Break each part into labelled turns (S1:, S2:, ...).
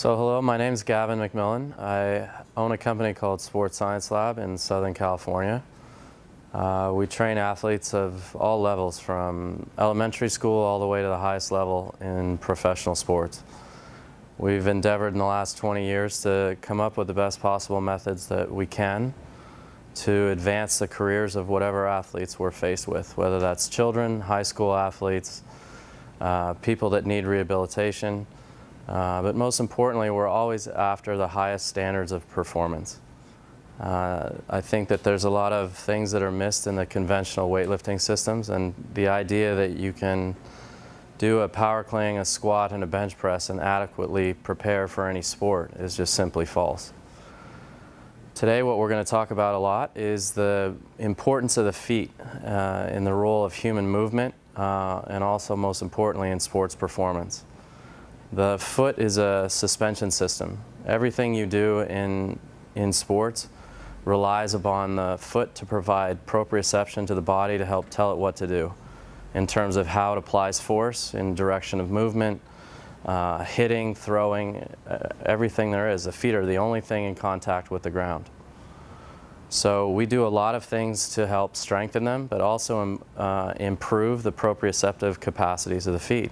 S1: So hello, my name is Gavin McMillan. I own a company called Sports Science Lab in Southern California. We train athletes of all levels, from elementary school all the way to the highest level in professional sports. We've endeavored in the last 20 years to come up with the best possible methods that we can to advance the careers of whatever athletes we're faced with, whether that's children, high school athletes, people that need rehabilitation. But most importantly, we're always after the highest standards of performance. I think that there's a lot of things that are missed in the conventional weightlifting systems, and the idea that you can do a power clean, a squat, and a bench press and adequately prepare for any sport is just simply false. Today what we're going to talk about a lot is the importance of the feet in the role of human movement and also most importantly in sports performance. The foot is a suspension system. Everything you do in sports relies upon the foot to provide proprioception to the body to help tell it what to do in terms of how it applies force in direction of movement, hitting, throwing, everything there is. The feet are the only thing in contact with the ground. So we do a lot of things to help strengthen them, but also improve the proprioceptive capacities of the feet.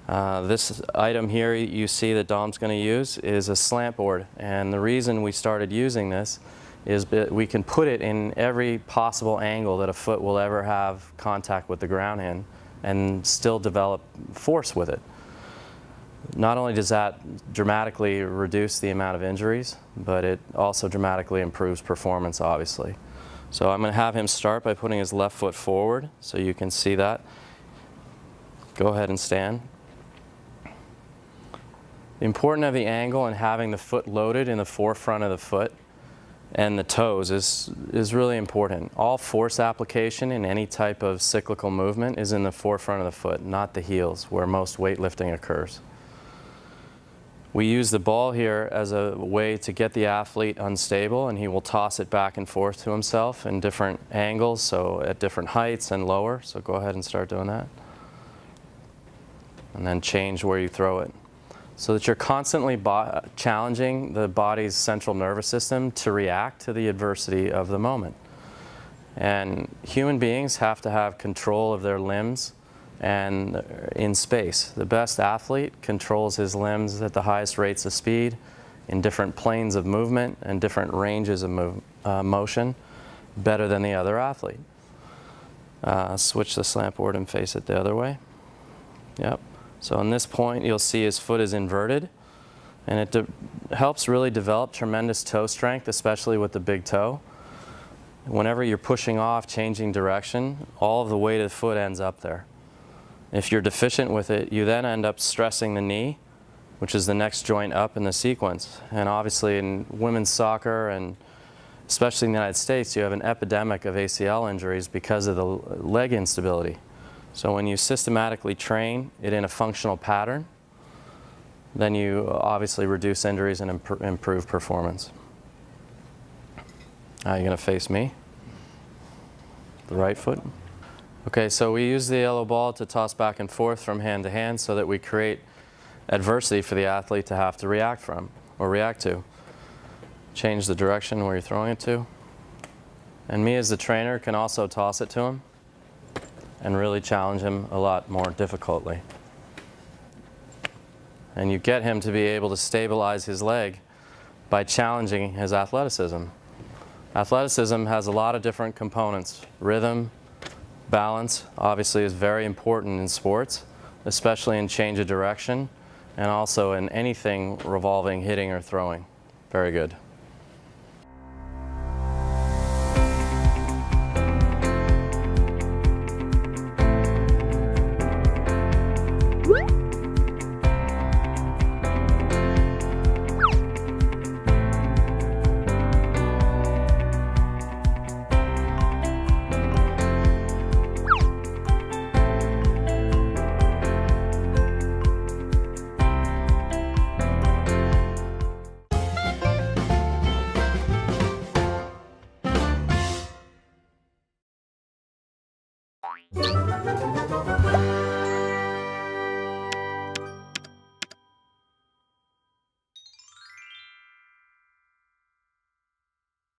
S1: This item here you see that Dom's going to use is a slant board, and the reason we started using this is that we can put it in every possible angle that a foot will ever have contact with the ground in and still develop force with it. Not only does that dramatically reduce the amount of injuries, but it also dramatically improves performance, obviously. So I'm going to have him start by putting his left foot forward so you can see that. Go ahead and stand. The importance of the angle and having the foot loaded in the forefront of the foot and the toes is really important. All force application in any type of cyclical movement is in the forefront of the foot, not the heels, where most weightlifting occurs. We use the ball here as a way to get the athlete unstable, and he will toss it back and forth to himself in different angles, so at different heights and lower. So go ahead and start doing that. And then change where you throw it, so that you're constantly challenging the body's central nervous system to react to the adversity of the moment. And human beings have to have control of their limbs and in space. The best athlete controls his limbs at the highest rates of speed, in different planes of movement and different ranges of motion, better than the other athlete. Switch the slant board and face it the other way. Yep. So in this point, you'll see his foot is inverted, and it helps really develop tremendous toe strength, especially with the big toe. Whenever you're pushing off, changing direction, all of the weight of the foot ends up there. If you're deficient with it, you then end up stressing the knee, which is the next joint up in the sequence. And obviously in women's soccer, and especially in the United States, you have an epidemic of ACL injuries because of the leg instability. So when you systematically train it in a functional pattern, then you obviously reduce injuries and improve performance. Now you're going to face me, the right foot. Okay, so we use the yellow ball to toss back and forth from hand to hand so that we create adversity for the athlete to have to react from or react to. Change the direction where you're throwing it to. And me as the trainer can also toss it to him and really challenge him a lot more difficultly. And you get him to be able to stabilize his leg by challenging his athleticism. Athleticism has a lot of different components. Rhythm, balance, obviously, is very important in sports, especially in change of direction, and also in anything revolving hitting or throwing. Very good.